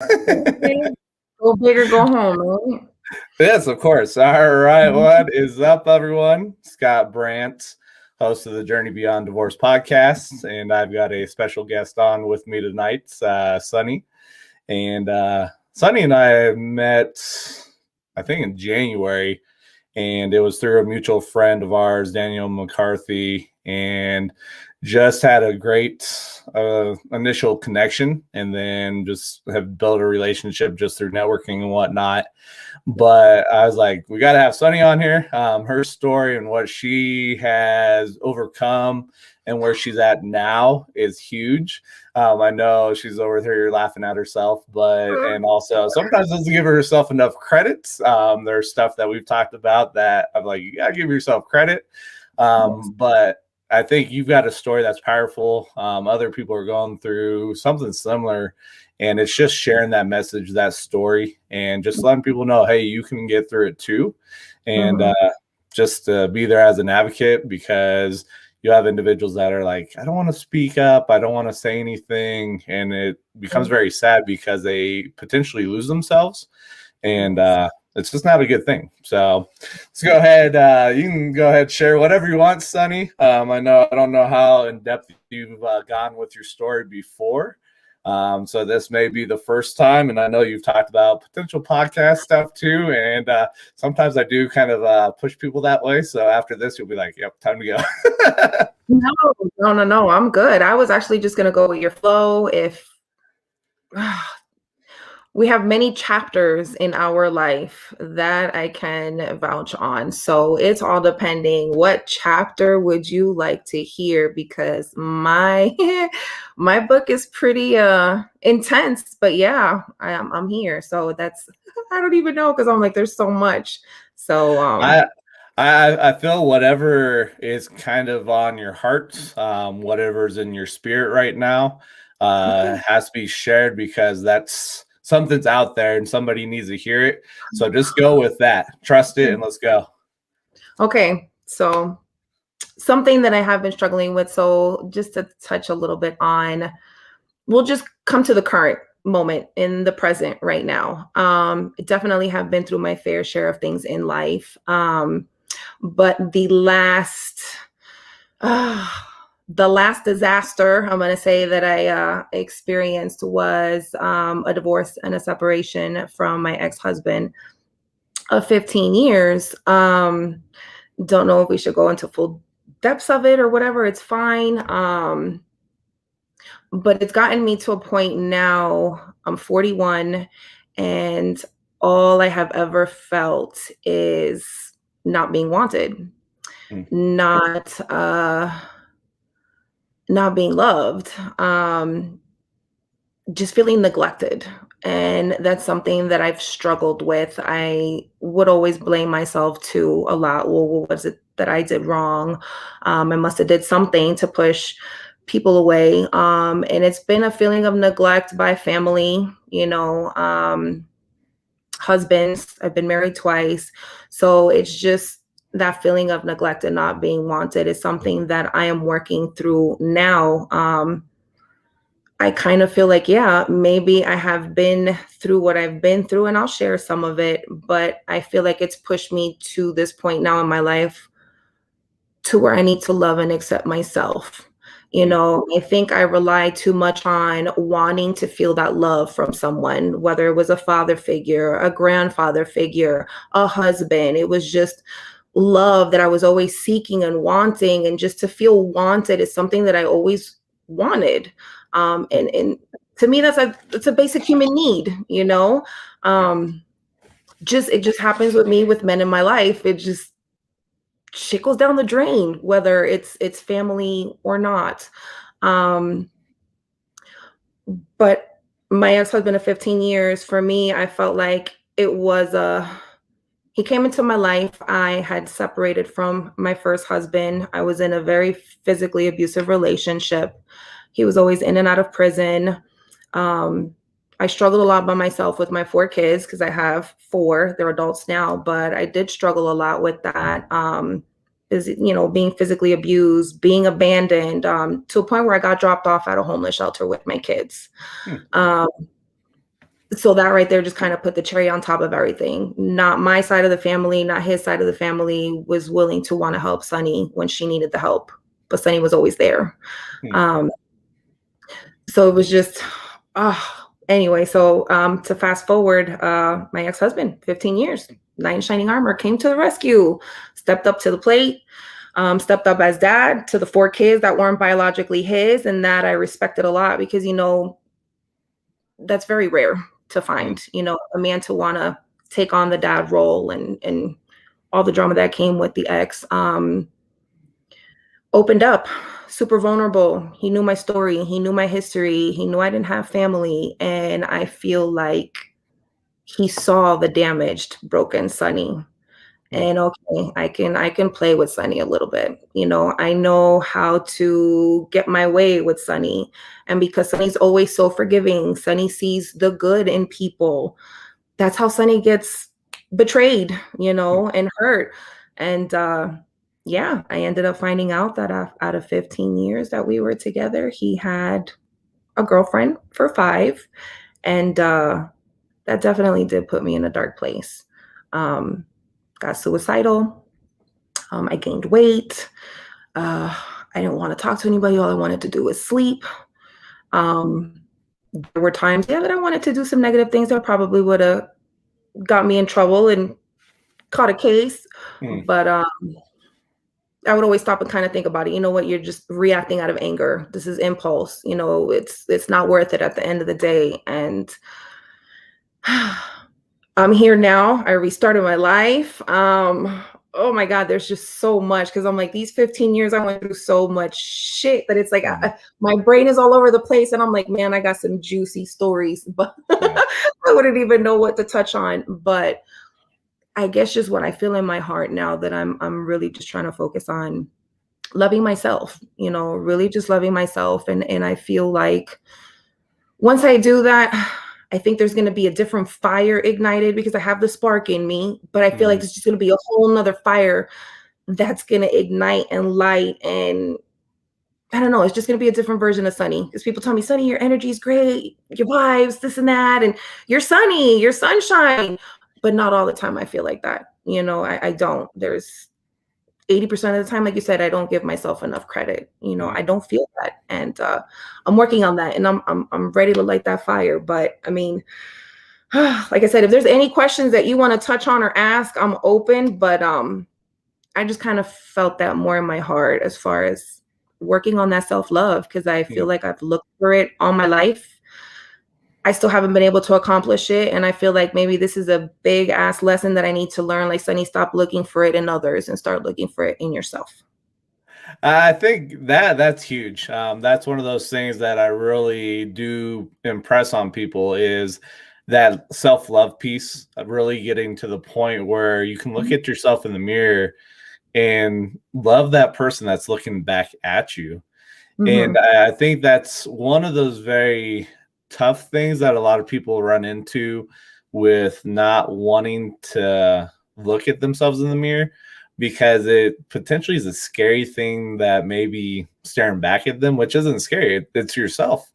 Okay. Go big or go home, right? Yes, of course. All right. What is up, everyone? Scott Brandt, host of the Journey Beyond Divorce podcast. And I've got a special guest on with me tonight, Sunny. And Sunny and I met, I think, in January. And it was through a mutual friend of ours, Daniel McCarthy. And just had a great initial connection and then just have built a relationship just through networking and whatnot. But I was like, we got to have Sunny on here. Her story and what she has overcome and where she's at now is huge. I know she's over here laughing at herself, and also sometimes doesn't give herself enough credit. There's stuff that we've talked about that I'm like, you got to give yourself credit. But I think you've got a story that's powerful. Other people are going through something similar. And it's just sharing that message, that story, and just letting people know, hey, you can get through it too. And just be there as an advocate, because you have individuals that are like, I don't want to speak up. I don't want to say anything. And it becomes very sad because they potentially lose themselves. And it's just not a good thing. So let's go ahead. You can go ahead, share whatever you want, Sunny. I don't know how in depth you've gone with your story before. So this may be the first time, and I know you've talked about potential podcast stuff too. And sometimes I do kind of push people that way. So after this, you'll be like, yep, time to go. No. I'm good. I was actually just going to go with your flow. If we have many chapters in our life that I can vouch on. So it's all depending. What chapter would you like to hear? Because my my book is pretty intense, but yeah, I'm here. So that's I don't even know, because I'm like, there's so much. So I feel whatever is kind of on your heart, whatever's in your spirit right now, has to be shared, because that's something's out there and somebody needs to hear it. So just go with that. Trust it and let's go. Okay. So something that I have been struggling with. So just to touch a little bit on, we'll just come to the current moment in the present right now. Definitely have been through my fair share of things in life. But the last disaster, I'm going to say, that I experienced was a divorce and a separation from my ex-husband of 15 years. Don't know if we should go into full depths of it or whatever. It's fine. But it's gotten me to a point now. I'm 41, and all I have ever felt is not being wanted, not being loved, just feeling neglected. And that's something that I've struggled with. I would always blame myself too a lot. Well, what was it that I did wrong? I must have did something to push people away. And it's been a feeling of neglect by family, husbands. I've been married twice. So it's just that feeling of neglect and not being wanted is something that I am working through now. I kind of feel like, yeah, maybe I have been through what I've been through, and I'll share some of it, but I feel like it's pushed me to this point now in my life to where I need to love and accept myself. I think I rely too much on wanting to feel that love from someone, whether it was a father figure, a grandfather figure, a husband. It was just love that I was always seeking and wanting, and just to feel wanted is something that I always wanted. And to me, it's a basic human need, it just happens with me, with men in my life. It just trickles down the drain, whether it's family or not. But my ex-husband of 15 years, for me, I felt like it was he came into my life. I had separated from my first husband. I was in a very physically abusive relationship. He was always in and out of prison. I struggled a lot by myself with my 4 kids, because I have 4. They're adults now, but I did struggle a lot with that. Being physically abused, being abandoned, to a point where I got dropped off at a homeless shelter with my kids. So that right there just kind of put the cherry on top of everything. Not my side of the family, not his side of the family was willing to want to help Sunny when she needed the help, but Sunny was always there. Hmm. Um, so it was just, anyway. So to fast forward, my ex-husband, 15 years, knight in shining armor, came to the rescue, stepped up to the plate, stepped up as dad to the 4 kids that weren't biologically his, and that I respected a lot because that's very rare to Hmm. find, a man to want to take on the dad role and all the drama that came with the ex. Opened up, super vulnerable. He knew my story, he knew my history, he knew I didn't have family, and I feel like he saw the damaged, broken Sunny. Hmm. And okay, I can play with Sunny a little bit. I know how to get my way with Sunny. And because Sunny's always so forgiving, Sunny sees the good in people. That's how Sunny gets betrayed, and hurt. And yeah, I ended up finding out that out of 15 years that we were together, he had a girlfriend for 5. And that definitely did put me in a dark place. Um, got suicidal. I gained weight. Uh, I didn't want to talk to anybody. All I wanted to do was sleep. Um, there were times, yeah, that I wanted to do some negative things that probably would have got me in trouble and caught a case. Hmm. But I would always stop and kind of think about it. You know what? You're just reacting out of anger. This is impulse. It's not worth it at the end of the day. And I'm here now. I restarted my life. Oh my God, there's just so much because I'm like, these 15 years, I went through so much shit that it's like Hmm. my brain is all over the place. And I'm like, man, I got some juicy stories, but Yeah. I wouldn't even know what to touch on. But I guess just what I feel in my heart now that I'm really just trying to focus on loving myself, really just loving myself. And I feel like once I do that, I think there's going to be a different fire ignited because I have the spark in me, but I feel like Hmm. there's just going to be a whole nother fire that's going to ignite and light. And I don't know, it's just going to be a different version of Sunny because people tell me, Sunny, your energy is great, your vibes, this and that. And you're sunny, you're sunshine, but not all the time. I feel like that. I don't. There's 80% of the time, like you said, I don't give myself enough credit. Hmm. I don't feel that. And I'm working on that and I'm ready to light that fire. But I mean, like I said, if there's any questions that you want to touch on or ask, I'm open. But I just kind of felt that more in my heart as far as working on that self-love because I feel Hmm. like I've looked for it all my life. I still haven't been able to accomplish it. And I feel like maybe this is a big ass lesson that I need to learn. Like, Sunny, stop looking for it in others and start looking for it in yourself. I think that's huge. That's one of those things that I really do impress on people is that self-love piece, really getting to the point where you can look Mhm. at yourself in the mirror and love that person that's looking back at you. And Mhm. I think that's one of those very tough things that a lot of people run into with not wanting to look at themselves in the mirror because it potentially is a scary thing that maybe staring back at them, which isn't scary. It's yourself.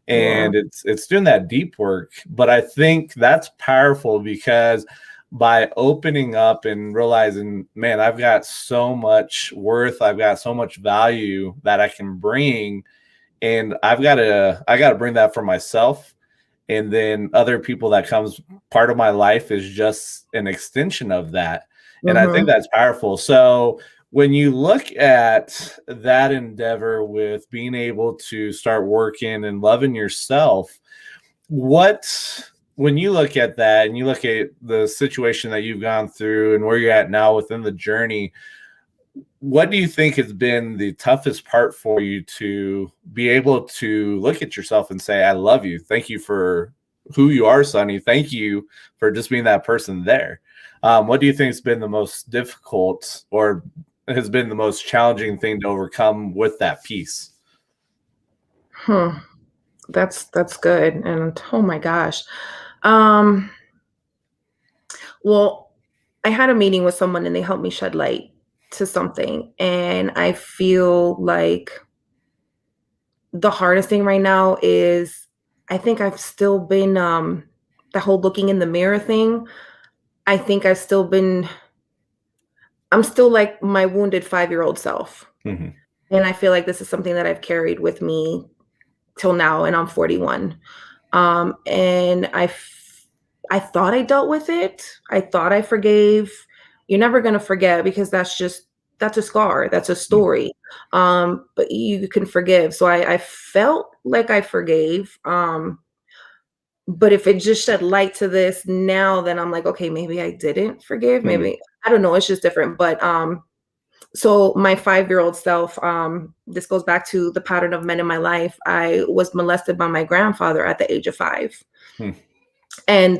Yeah. And it's doing that deep work. But I think that's powerful because by opening up and realizing, man, I've got so much worth, I've got so much value that I can bring, and I gotta bring that for myself. And then other people that comes part of my life is just an extension of that. And I think Mhm. that's powerful. So when you look at that endeavor with being able to start working and loving yourself, what when you look at that and you look at the situation that you've gone through and where you're at now within the journey, what do you think has been the toughest part for you to be able to look at yourself and say, I love you. Thank you for who you are, Sonny. Thank you for just being that person there. What do you think has been the most difficult or has been the most challenging thing to overcome with that piece? Hmm. That's good. And oh my gosh. Um, well, I had a meeting with someone and they helped me shed light to something. And I feel like the hardest thing right now is I think I've still been the whole looking in the mirror thing, I think I'm still like my wounded 5-year-old self. Mhm. And I feel like this is something that I've carried with me till now, and I'm 41. And I thought I dealt with it. I thought I forgave. You're never gonna forget because that's a scar. That's a Mm. story. But you can forgive. So I felt like I forgave. But if it just shed light to this now, then I'm like, okay, maybe I didn't forgive. Mm. Maybe I don't know. It's just different. But so my 5-year-old self, this goes back to the pattern of men in my life. I was molested by my grandfather at the age of 5. Mm. And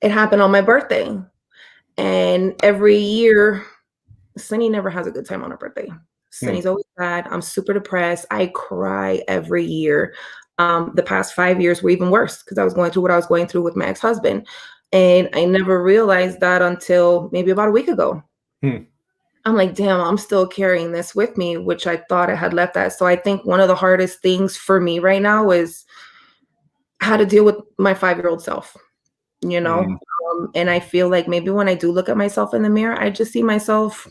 it happened on my birthday. And every year, Sunny never has a good time on her birthday. Mm. Sunny's always sad. I'm super depressed. I cry every year. The past 5 years were even worse because I was going through what I was going through with my ex-husband. And I never realized that until maybe about a week ago. Mm. I'm like, damn, I'm still carrying this with me, which I thought I had left that. So I think one of the hardest things for me right now is how to deal with my 5-year-old self, you know? Mm. And I feel like maybe when I do look at myself in the mirror, I see myself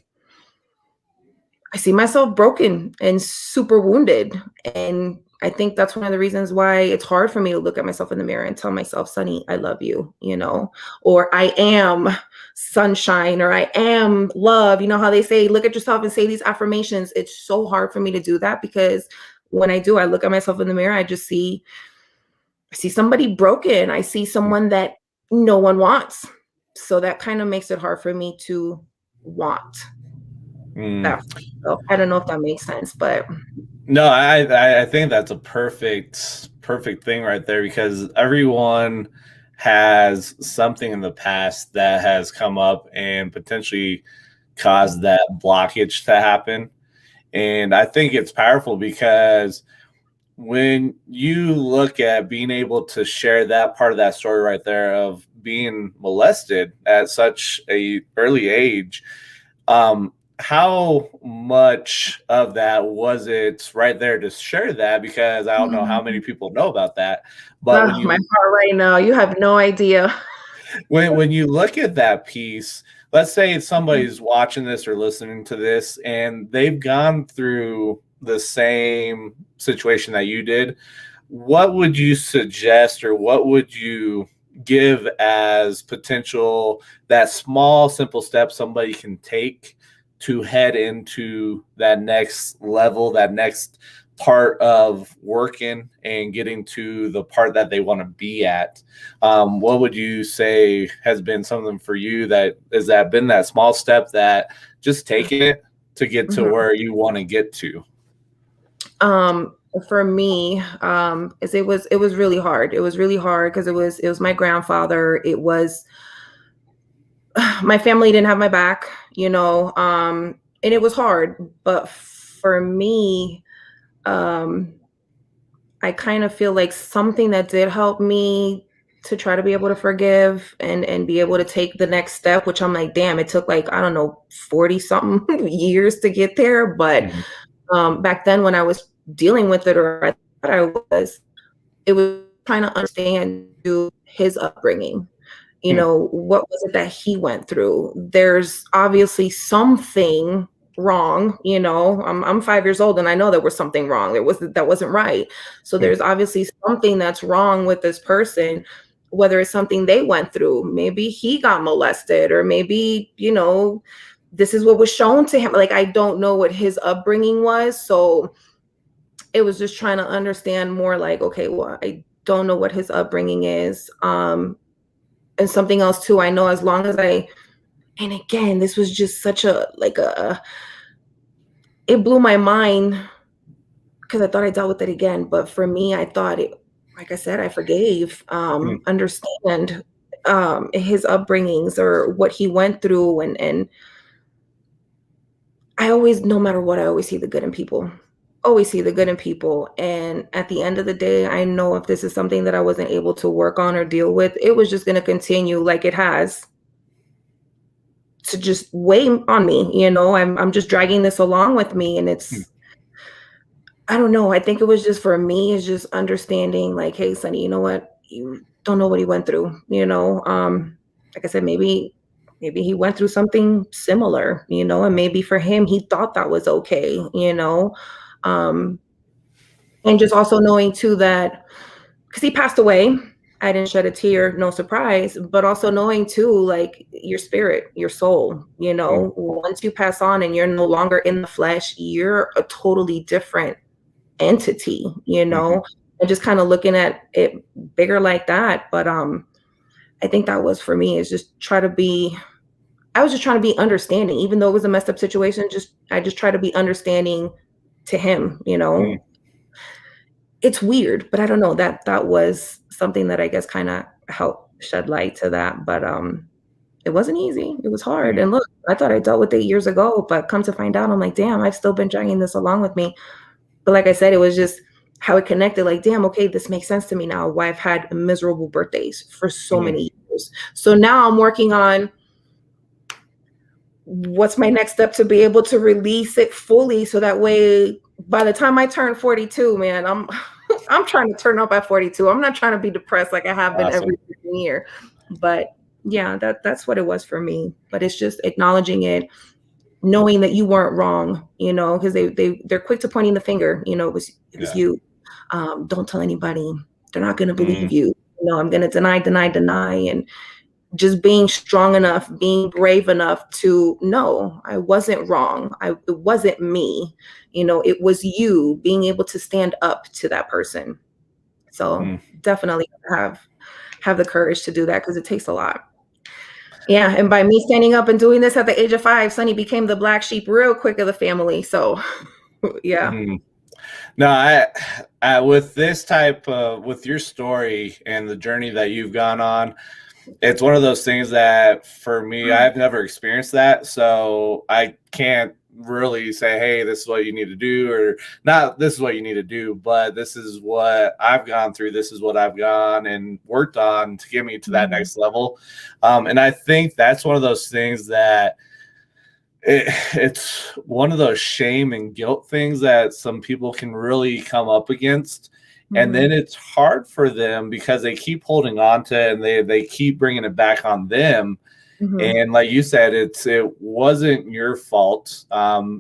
broken and super wounded. And I think that's one of the reasons why it's hard for me to look at myself in the mirror and tell myself, Sonny, I love you, or I am sunshine, or I am love. You know how they say, look at yourself and say these affirmations. It's so hard for me to do that because when I do, I look at myself in the mirror, I see somebody broken. I see Mm. someone that no one wants. So that kind of makes it hard for me to want that. Mm. So I don't know if that makes sense, but No, I think that's a perfect thing right there because everyone has something in the past that has come up and potentially caused that blockage to happen. And I think it's powerful because when you look at being able to share that part of that story right there of being molested at such a early age, how much of that was it right there to share that? Because I don't know how many people know about that, but when oh, my you heart right now, you have no idea. when you look at that piece, let's say somebody's watching this or listening to this and they've gone through the same situation that you did, what would you suggest or what would you give as potential that small simple step somebody can take to head into that next level, that next part of working and getting to the part that they want to be at? What would you say has been something for you that has that been that small step that just taking it to get to Mhm. where you want to get to? For me, is it was really hard. It was really hard because it was my grandfather. It was my family didn't have my back, and it was hard. But for me, um, I kind of feel like something that did help me to try to be able to forgive and be able to take the next step, which I'm like, damn, it took like, I don't know, 40 something years to get there. But Mhm. back then when I was dealing with it, or I thought it was trying to understand his upbringing. Hmm. What was it that he went through? There's obviously something wrong. I'm 5 years old and I know there was something wrong. That wasn't right. So Hmm. there's obviously something that's wrong with this person, whether it's something they went through. Maybe he got molested, or maybe, this is what was shown to him. Like, I don't know what his upbringing was. So it was just trying to understand more, like, okay, well, I don't know what his upbringing is. And something else too, I know as long as and again, this was just such it blew my mind because I thought I dealt with it again. But for me, I thought like I said, I forgave, Hmm. understand his upbringings or what he went through. And I always, no matter what, I always see the good in people. Always see the good in people. And at the end of the day, I know if this is something that I wasn't able to work on or deal with, it was just going to continue like it has to just weigh on me. I'm just dragging this along with me. And Hmm. I don't know. I think it was just for me is just understanding, like, hey, Sonny, you know what? don't know what he went through, like I said, maybe he went through something similar, and maybe for him he thought that was okay, um and just also knowing too that because he passed away, I didn't shed a tear, no surprise, but also knowing too, like your spirit, your soul, Mm, once you pass on and you're no longer in the flesh, you're a totally different entity, mhm, and just kind of looking at it bigger like that. But I think that was for me is just try to be I was just trying to be understanding, even though it was a messed up situation, I just try to be understanding to him. mm, It's weird, but I don't know, that was something that I guess kinda helped shed light to that, but, it wasn't easy, it was hard, mm, and look, I thought I dealt with it years ago, but come to find out, I'm like, "Damn, I've still been dragging this along with me." But like I said, it was just how it connected, like, "Damn, okay, this makes sense to me now, why I've had miserable birthdays for so mm, many years." So now I'm working on what's my next step to be able to release it fully so that way by the time I turn 42, man, I'm I'm trying to turn up at 42. I'm not trying to be depressed like I have been every awesome. freaking year. But yeah, that's what it was for me. But it's just acknowledging it, knowing that you weren't wrong, because they're quick to pointing the finger, it was Yeah. you. Don't tell anybody. They're not gonna Mm, believe you. I'm gonna deny, and just being strong enough, being brave enough to know I wasn't wrong. It wasn't me. It was you being able to stand up to that person. So mm. definitely have the courage to do that because it takes a lot. Yeah, and by me standing up and doing this at the age of 5, Sonny became the black sheep real quick of the family. So yeah. Mhm. No, with this type of with your story and the journey that you've gone on, it's one of those things that for me, I've never experienced that, so I can't really say, "Hey, this is what you need to do," or not. This is what you need to do, but this is what I've gone through. This is what I've gone and worked on to get me to that Mhm, next level. And I think that's one of those things that it's one of those shame and guilt things that some people can really come up against, and then mhm, it's hard for them because they keep holding on to it and they keep bringing it back on them. mhm, And like you said, it wasn't your fault.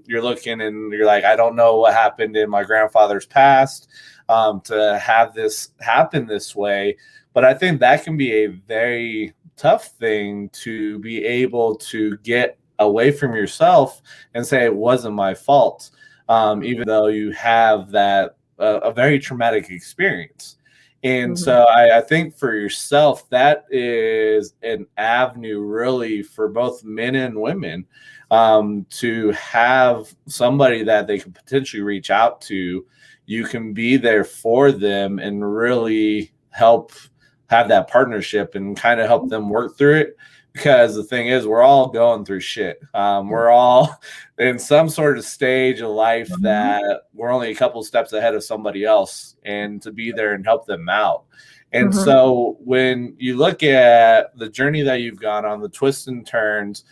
You're looking and you're like, I don't know what happened in my grandfather's past, to have this happen this way. But I think that can be a very tough thing to be able to get away from yourself and say it wasn't my fault, even though you have that a very traumatic experience. And mhm, so I think for yourself, that is an avenue really for both men and women, to have somebody that they can potentially reach out to. You can be there for them and really help have that partnership and kind of help them work through it. Because the thing is, we're all going through shit. We're all in some sort of stage of life mhm, that we're only a couple steps ahead of somebody else, and to be there and help them out. And mhm, so when you look at the journey that you've gone on, the twists and turns,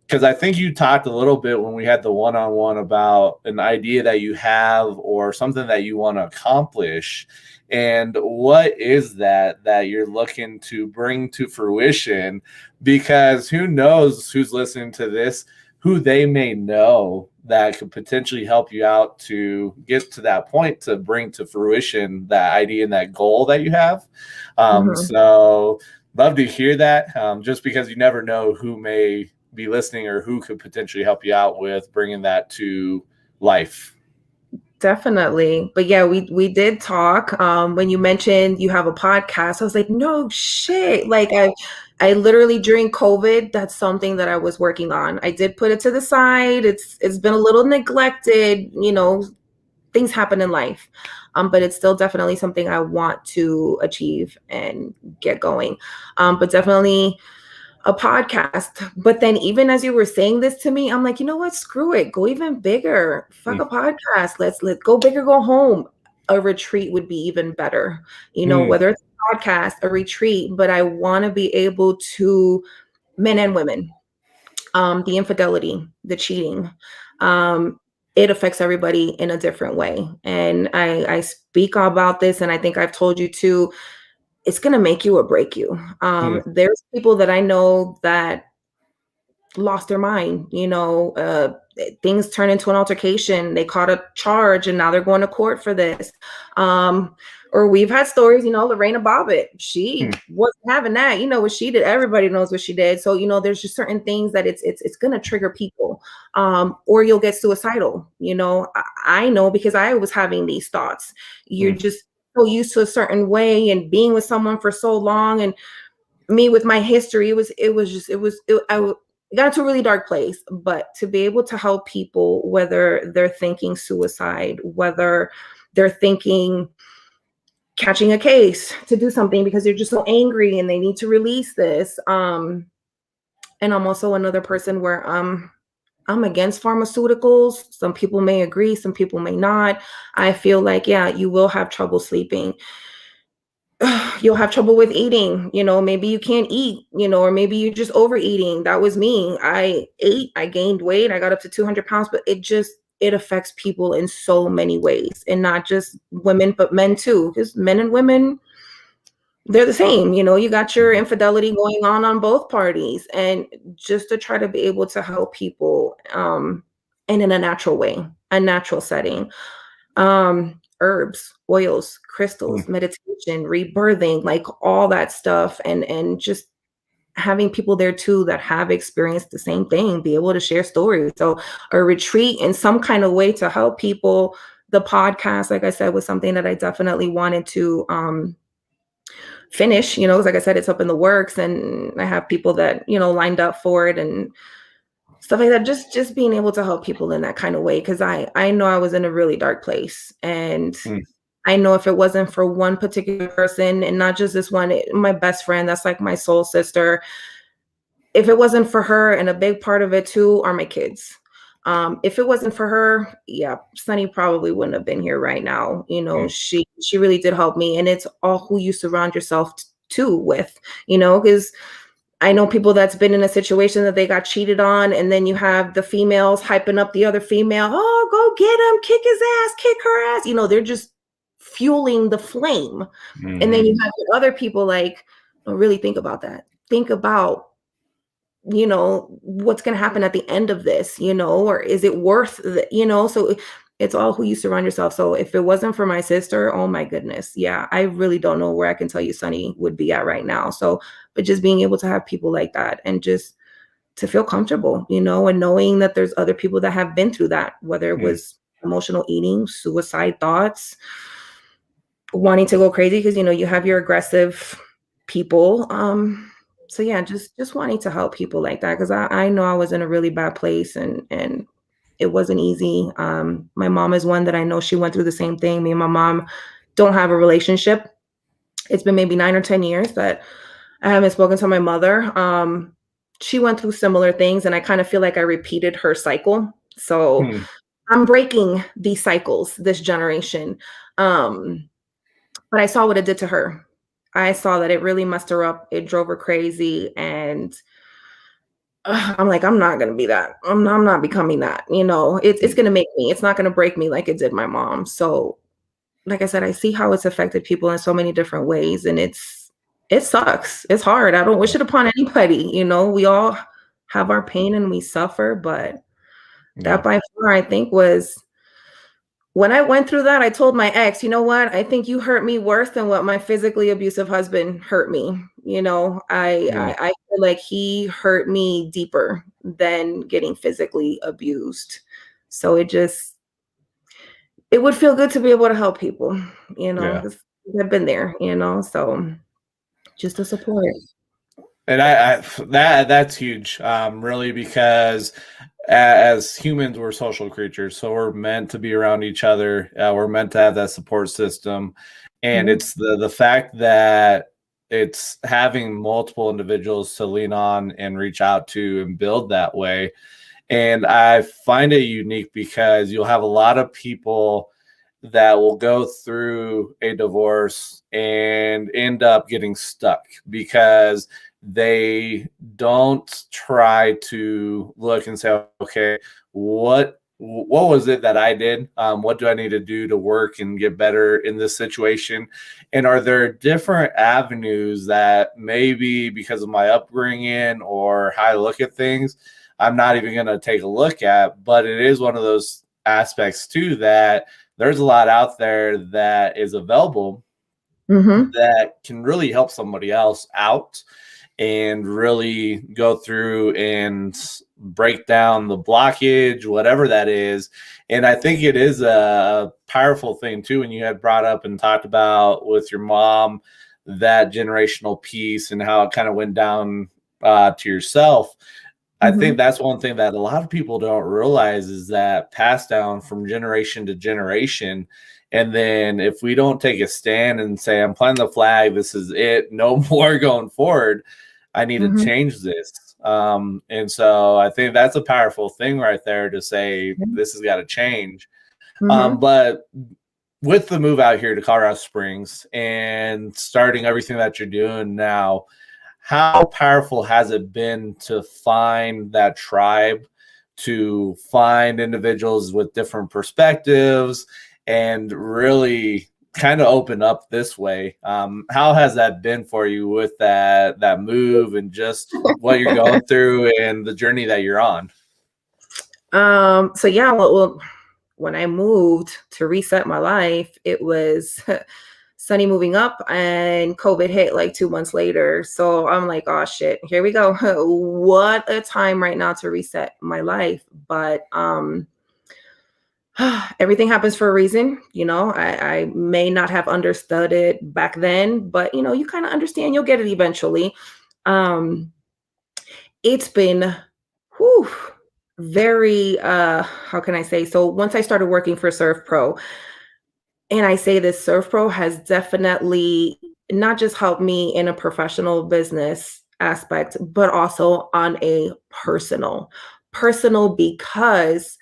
because I think you talked a little bit when we had the one-on-one about an idea that you have or something that you want to accomplish. And what is that you're looking to bring to fruition? Because who knows who's listening to this, who they may know that could potentially help you out to get to that point to bring to fruition that idea and that goal that you have. mhm. So love to hear that, just because you never know who may be listening or who could potentially help you out with bringing that to life. Definitely. But yeah, we did talk. When you mentioned you have a podcast, I was like, no shit. Like I literally during COVID, that's something that I was working on. I did put it to the side. It's been a little neglected, things happen in life. But it's still definitely something I want to achieve and get going. But definitely a podcast. But then even as you were saying this to me, I'm like, you know what? Screw it. Go even bigger. Fuck Mm, a podcast. Let's go big or go home. A retreat would be even better. mm, Whether it's a podcast, a retreat, but I want to be able to men and women, the infidelity, the cheating. Um, it affects everybody in a different way. And I speak about this, and I think I've told you too it's going to make you or break you. There's people that I know that lost their mind, things turn into an altercation. They caught a charge and now they're going to court for this. Or we've had stories, Lorena Bobbitt, she wasn't having that. What she did, everybody knows what she did. So, there's just certain things that it's going to trigger people, or you'll get suicidal. I know because I was having these thoughts. You're just so used to a certain way and being with someone for so long. And me with my history, it got into a really dark place. But to be able to help people, whether they're thinking suicide, whether they're thinking catching a case to do something because they're just so angry and they need to release this. And I'm also another person where I'm against pharmaceuticals. Some people may agree, some people may not. I feel like, yeah, you will have trouble sleeping. You'll have trouble with eating, maybe you can't eat, or maybe you're just overeating. That was me. I ate, I gained weight, I got up to 200 pounds, but it affects people in so many ways, and not just women, but men too, because men and women, they're the same. You got your infidelity going on both parties, and just to try to be able to help people, and in a natural way, a natural setting. Herbs, oils, crystals, meditation, rebirthing, like all that stuff, and just having people there too that have experienced the same thing, be able to share stories. So a retreat in some kind of way to help people. The podcast, like I said, was something that I definitely wanted to finish, because like I said, it's up in the works, and I have people that, lined up for it and stuff like that. Just being able to help people in that kind of way, because I know I was in a really dark place, and I know if it wasn't for one particular person, and not just this one, my best friend, that's like my soul sister, if it wasn't for her, and a big part of it too are my kids. If it wasn't for her, yeah, Sunny probably wouldn't have been here right now. She really did help me, and it's all who you surround yourself too with, because I know people that's been in a situation that they got cheated on, and then you have the females hyping up the other female. Oh, go get him, kick his ass, kick her ass. They're just fueling the flame. And then you have other people like, oh, really think about that. Think about, what's going to happen at the end of this, or is it worth the, so it's all who you surround yourself. So if it wasn't for my sister, oh my goodness. Yeah. I really don't know where I can tell you Sunny would be at right now. So, but just being able to have people like that, and just to feel comfortable, and knowing that there's other people that have been through that, whether it was emotional eating, suicide thoughts, wanting to go crazy, because, you have your aggressive people. So yeah, just wanting to help people like that, because I know I was in a really bad place, and it wasn't easy. My mom is one that I know she went through the same thing. Me and my mom don't have a relationship. It's been maybe 9 or 10 years that I haven't spoken to my mother. She went through similar things, and I kind of feel like I repeated her cycle. So I'm breaking these cycles this generation. But I saw what it did to her. I saw that it really messed her up. It drove her crazy. And I'm like, I'm not going to be that. I'm not becoming that. It's going to make me. It's not going to break me like it did my mom. So, like I said, I see how it's affected people in so many different ways. And it sucks. It's hard. I don't wish it upon anybody. We all have our pain and we suffer. But that by far, I think, was when I went through that. I told my ex, you know what? I think you hurt me worse than what my physically abusive husband hurt me. I feel like he hurt me deeper than getting physically abused. So it would feel good to be able to help people, because I've been there, so just to support. And that's huge, really, because as humans, we're social creatures, so we're meant to be around each other. We're meant to have that support system, and it's the fact that it's having multiple individuals to lean on and reach out to and build that way. And I find it unique because you'll have a lot of people that will go through a divorce and end up getting stuck because they don't try to look and say, okay, what what was it that I did? What do I need to do to work and get better in this situation? And are there different avenues that maybe because of my upbringing or how I look at things, I'm not even going to take a look at? But it is one of those aspects too that there's a lot out there that is available Mm-hmm. that can really help somebody else out and really go through and break down the blockage, whatever that is. And I think it is a powerful thing too. When you had brought up and talked about with your mom that generational piece and how it kind of went down to yourself. I think Mm-hmm. that's one thing that a lot of people don't realize is that passed down from generation to generation. And then if we don't take a stand and say, I'm planting the flag, this is it, no more going forward, I need to Mm-hmm. change this. And so I think that's a powerful thing right there to say this has got to change. Mm-hmm. But with the move out here to Colorado Springs and starting everything that you're doing now, how powerful has it been to find that tribe, to find individuals with different perspectives and really kind of open up this way? How has that been for you with that move and just what you're going through and the journey that you're on? So yeah, well, when I moved to reset my life, it was Sunny moving up and COVID hit like 2 months later. So I'm like, oh shit, here we go. What a time right now to reset my life. But everything happens for a reason. I may not have understood it back then, but you kind of understand, you'll get it eventually. Um, it's been whew, very how can I say? So once I started working for Surf Pro, and I say this, Surf Pro has definitely not just helped me in a professional business aspect, but also on a personal because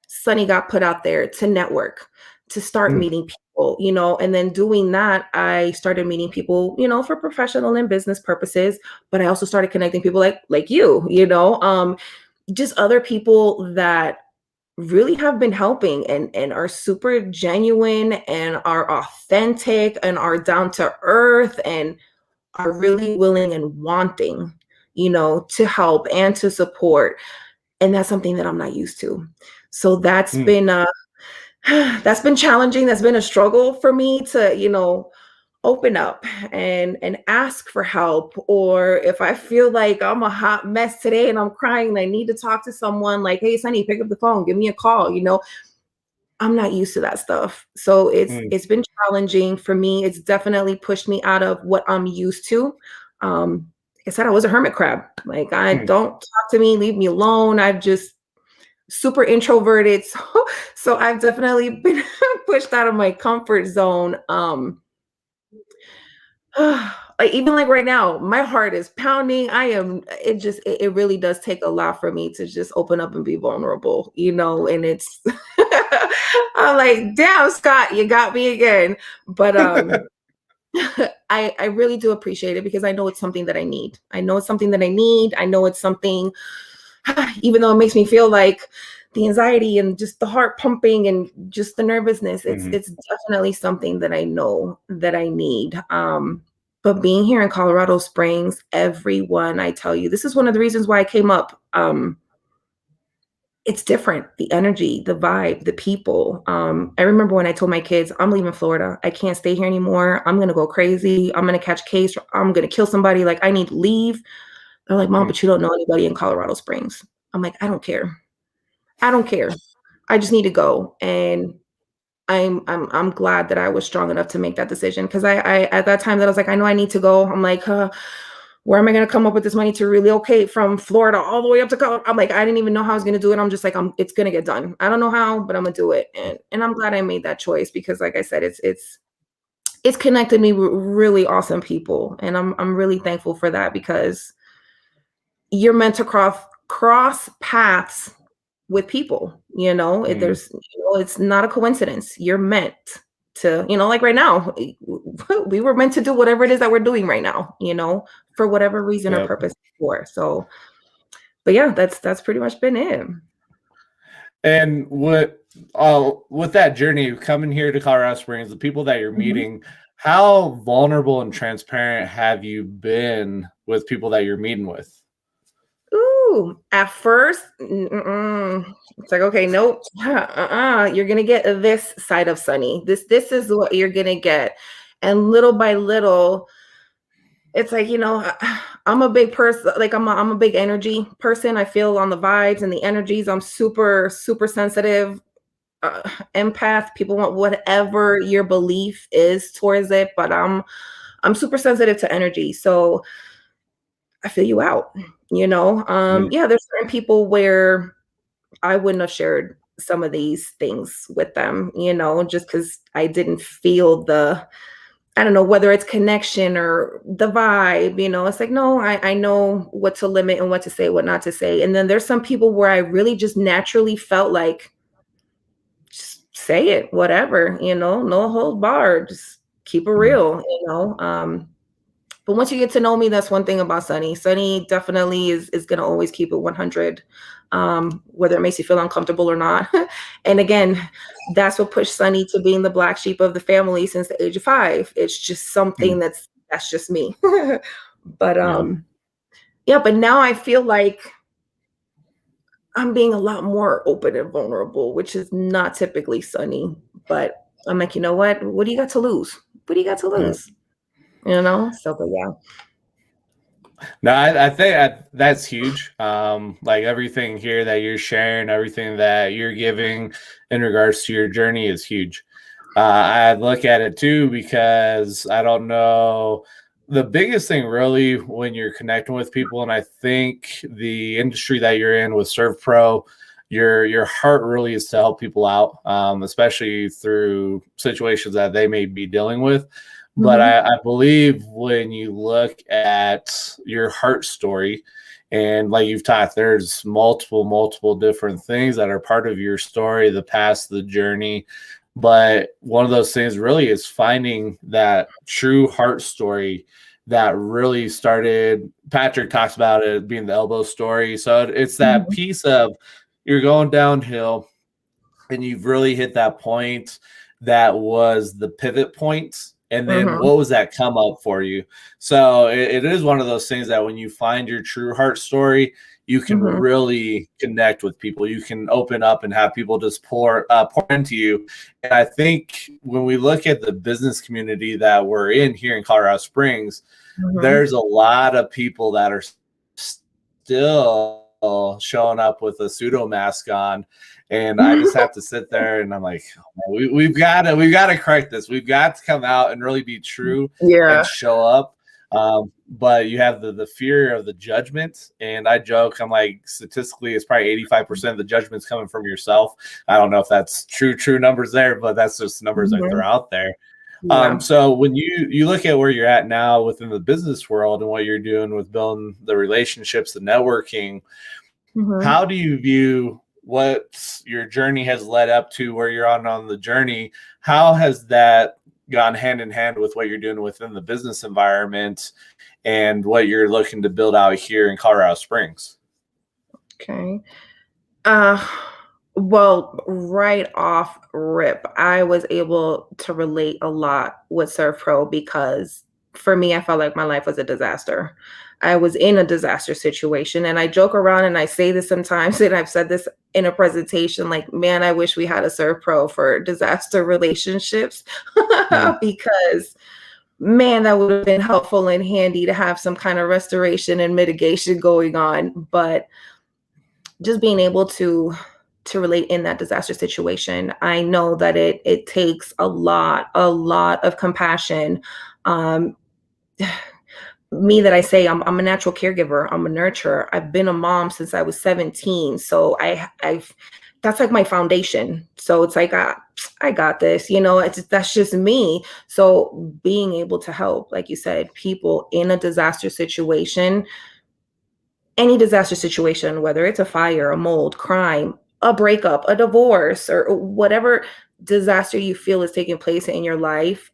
Sunny got put out there to network, to start Mm, meeting people, and then doing that, I started meeting people, for professional and business purposes, but I also started connecting people like just other people that really have been helping and are super genuine and are authentic and are down to earth and are really willing and wanting, to help and to support. And that's something that I'm not used to. So that's mm, been that's been challenging. That's been a struggle for me to, open up and ask for help. Or if I feel like I'm a hot mess today and I'm crying and I need to talk to someone, like, hey Sunny, pick up the phone, give me a call. I'm not used to that stuff. So it's mm, it's been challenging for me. It's definitely pushed me out of what I'm used to. Like I said, I was a hermit crab. Like, I mm. don't talk to me, leave me alone. I've just super introverted. So I've definitely been pushed out of my comfort zone. Like, even like right now, my heart is pounding. It really does take a lot for me to just open up and be vulnerable, and it's I'm like, damn, Scott, you got me again. But I really do appreciate it because I know it's something that I need. I know it's something that I need. I know it's something, even though it makes me feel like the anxiety and just the heart pumping and just the nervousness, it's Mhm, it's definitely something that I know that I need. But being here in Colorado Springs, everyone, I tell you, this is one of the reasons why I came up. It's different. The energy, the vibe, the people. I remember when I told my kids, I'm leaving Florida. I can't stay here anymore. I'm gonna go crazy. I'm gonna catch a case. I'm gonna kill somebody. Like, I need to leave. They're like, Mom, mm. but you don't know anybody in Colorado Springs. I'm like, I don't care. I don't care. I just need to go. And I'm glad that I was strong enough to make that decision, because I at that time that I was like, I know I need to go. I'm like, where am I going to come up with this money to relocate from Florida all the way up to Colorado? I'm like, I didn't even know how I was going to do it. I'm just like, it's going to get done. I don't know how, but I'm gonna do it. And I'm glad I made that choice because, like I said, it's connected me with really awesome people, and I'm really thankful for that, because you're meant to cross paths with people. Mm, There's, it's not a coincidence. You're meant to, like right now, we were meant to do whatever it is that we're doing right now, for whatever reason or yep. purpose for. So, but yeah, that's pretty much been it. And with that journey coming here to Colorado Springs, the people that you're Mhm. meeting, how vulnerable and transparent have you been with people that you're meeting with? Ooh, at first, it's like, okay, nope, you're gonna get this side of Sunny. This is what you're gonna get, and little by little, it's like, I'm a big person. Like I'm a big energy person. I feel on the vibes and the energies. I'm super super sensitive, uh, empath. People want whatever your belief is towards it, but I'm super sensitive to energy. So I feel you out. Mm, Yeah, there's certain people where I wouldn't have shared some of these things with them, just because I didn't feel I don't know whether it's connection or the vibe, it's like, no, I know what to limit and what to say, what not to say. And then there's some people where I really just naturally felt like, just say it, whatever, no hold bar, just keep it mm, real, but once you get to know me, that's one thing about Sunny. Sunny definitely is gonna always keep it 100, whether it makes you feel uncomfortable or not. And again, that's what pushed Sunny to being the black sheep of the family since the age of 5. It's just something mm. that's just me. But Yeah. yeah, but now I feel like I'm being a lot more open and vulnerable, which is not typically Sunny. But I'm like, you know what? What do you got to lose? What do you got to Yeah. lose? So, but yeah. No, I think that's huge. Like everything here that you're sharing, everything that you're giving in regards to your journey is huge. I look at it too because I don't know the biggest thing really when you're connecting with people, and I think the industry that you're in with Serve Pro, your heart really is to help people out, especially through situations that they may be dealing with. But Hmm. I believe when you look at your heart story, and like you've talked, there's multiple different things that are part of your story, the past, the journey. But one of those things really is finding that true heart story that really started. Patrick talks about it being the elbow story. So it's that Hmm. piece of you're going downhill and you've really hit that point that was the pivot point. And then Hmm. what was that come up for you? So it is one of those things that when you find your true heart story, you can Hmm. really connect with people. You can open up and have people just pour into you. And I think when we look at the business community that we're in here in Colorado Springs, Hmm. there's a lot of people that are still showing up with a pseudo mask on, and I just have to sit there and I'm like, oh, we've got to correct this. We've got to come out and really be true and Yeah. show up. But you have the fear of the judgment, and I joke, I'm like, statistically, it's probably 85% of the judgment's coming from yourself. I don't know if that's true numbers there, but that's just numbers I throw Mhm. out there. Yeah. So when you look at where you're at now within the business world and what you're doing with building the relationships, the networking, Mhm. how do you view what your journey has led up to where you're on the journey? How has that gone hand in hand with what you're doing within the business environment and what you're looking to build out here in Colorado Springs? Okay. Uh, well, right off rip, I was able to relate a lot with Surf Pro because for me, I felt like my life was a disaster. I was in a disaster situation, and I joke around and I say this sometimes, and I've said this in a presentation like, man, I wish we had a Surf Pro for disaster relationships Hmm. because man, that would have been helpful and handy to have some kind of restoration and mitigation going on. But just being able to relate in that disaster situation, I know that it takes a lot of compassion. Um, Me that I say I'm a natural caregiver, I'm a nurturer. I've been a mom since I was 17, so I've that's like my foundation. So it's like I got this, that's just me. So being able to help, like you said, people in a disaster situation, any disaster situation, whether it's a fire, a mold, crime, a breakup, a divorce, or whatever disaster you feel is taking place in your life,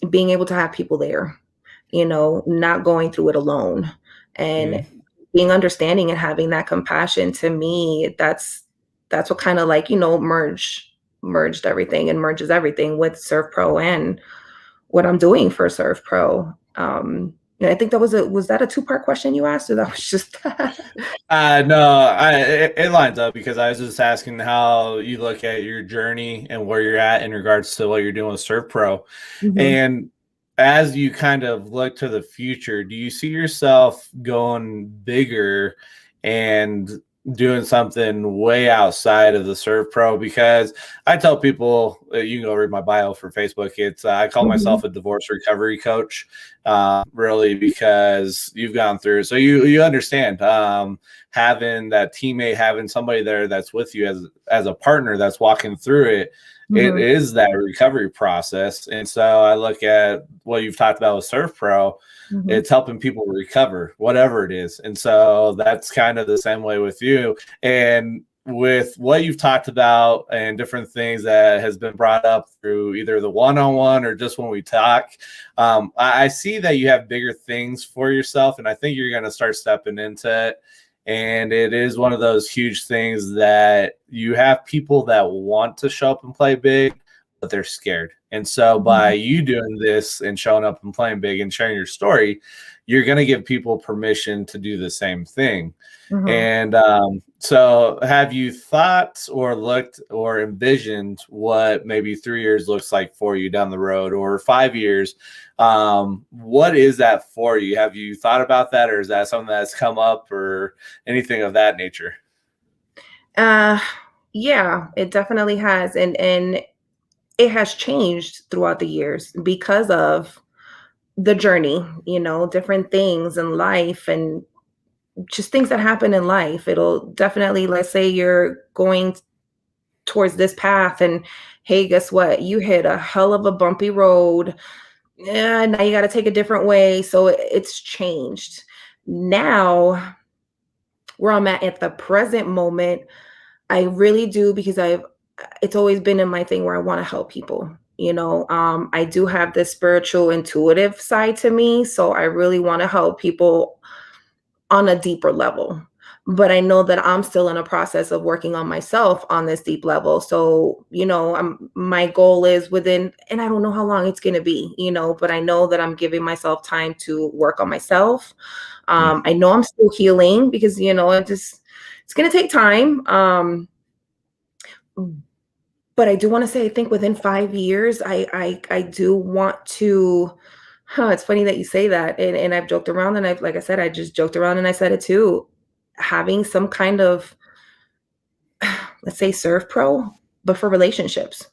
being able to have people there, not going through it alone, and Hmm. being understanding and having that compassion, to me, that's that's what kind of like, merged everything and merges everything with Serve Pro and what I'm doing for Serve Pro. And I think was that a two-part question you asked, or that was just No, it lines up because I was just asking how you look at your journey and where you're at in regards to what you're doing with Serve Pro. Mhm. And as you kind of look to the future, do you see yourself going bigger and doing something way outside of the Serve Pro? Because I tell people, you can go read my bio for Facebook. It's I call Mhm. myself a divorce recovery coach, really, because you've gone through, so you understand. Having that teammate, having somebody there that's with you as a partner that's walking through it, it Mhm. is that recovery process. And so I look at what you've talked about with Surf Pro, Mhm. it's helping people recover, whatever it is. And so that's kind of the same way with you. And with what you've talked about and different things that has been brought up through either the one-on-one or just when we talk, I see that you have bigger things for yourself, and I think you're going to start stepping into it. And it is one of those huge things that you have people that want to show up and play big, but they're scared. And so by Mhm. you doing this and showing up and playing big and sharing your story, you're going to give people permission to do the same thing. Mhm. And so have you thought or looked or envisioned what maybe 3 years looks like for you down the road, or 5 years? What is that for you? Have you thought about that, or is that something that's come up or anything of that nature? Uh, yeah, it definitely has, and it has changed throughout the years because of the journey, different things in life and just things that happen in life. It'll definitely, let's say you're going towards this path and hey, guess what? You hit a hell of a bumpy road. Yeah, now you got to take a different way. So it's changed. Now, where I'm at the present moment, I really do because it's always been in my thing where I want to help people. I do have this spiritual intuitive side to me, so I really want to help people on a deeper level. But I know that I'm still in a process of working on myself on this deep level. So, my goal is within, and I don't know how long it's going to be, but I know that I'm giving myself time to work on myself. Mm. I know I'm still healing because, it's going to take time. But I do want to say, I think within 5 years, I do want to. It's funny that you say that, and I've joked around, and like I said, I just joked around, and I said it too. Having some kind of, let's say, Serve Pro, but for relationships,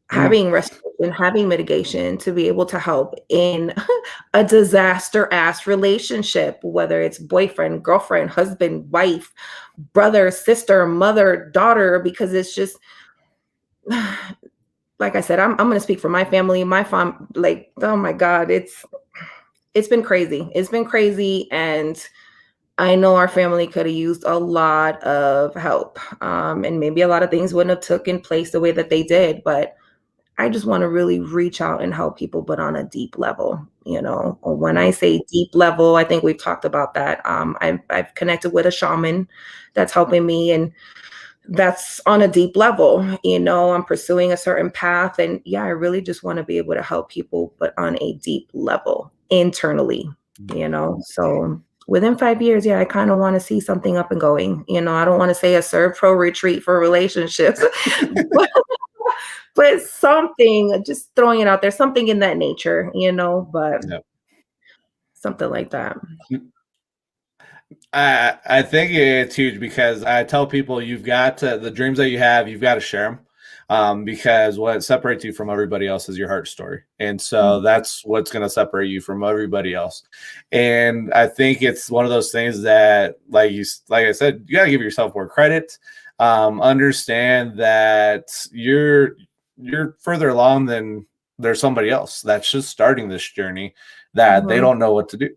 Mm. having restoration, having mitigation to be able to help in a disaster ass relationship, whether it's boyfriend, girlfriend, husband, wife, brother, sister, mother, daughter, because it's just like I said, I'm gonna speak for my family. My fam, like, oh my God, it's been crazy. It's been crazy, and I know our family could have used a lot of help, and maybe a lot of things wouldn't have taken place the way that they did. But I just want to really reach out and help people, but on a deep level. When I Mm. say deep level, I think we've talked about that. I've connected with a shaman that's helping me, and that's on a deep level. I'm pursuing a certain path, and yeah, I really just want to be able to help people, but on a deep level internally. So within 5 years, yeah, I kind of want to see something up and going. I don't want to say a Serve Pro retreat for relationships, but, but something, just throwing it out there, something in that nature, but Yep. something like that. I think it's huge because I tell people you've got to, the dreams that you have, you've got to share them, because what separates you from everybody else is your heart story. And so that's what's going to separate you from everybody else. And I think it's one of those things that, like I said, you got to give yourself more credit. Understand that you're further along than there's somebody else that's just starting this journey that they Mhm. don't know what to do.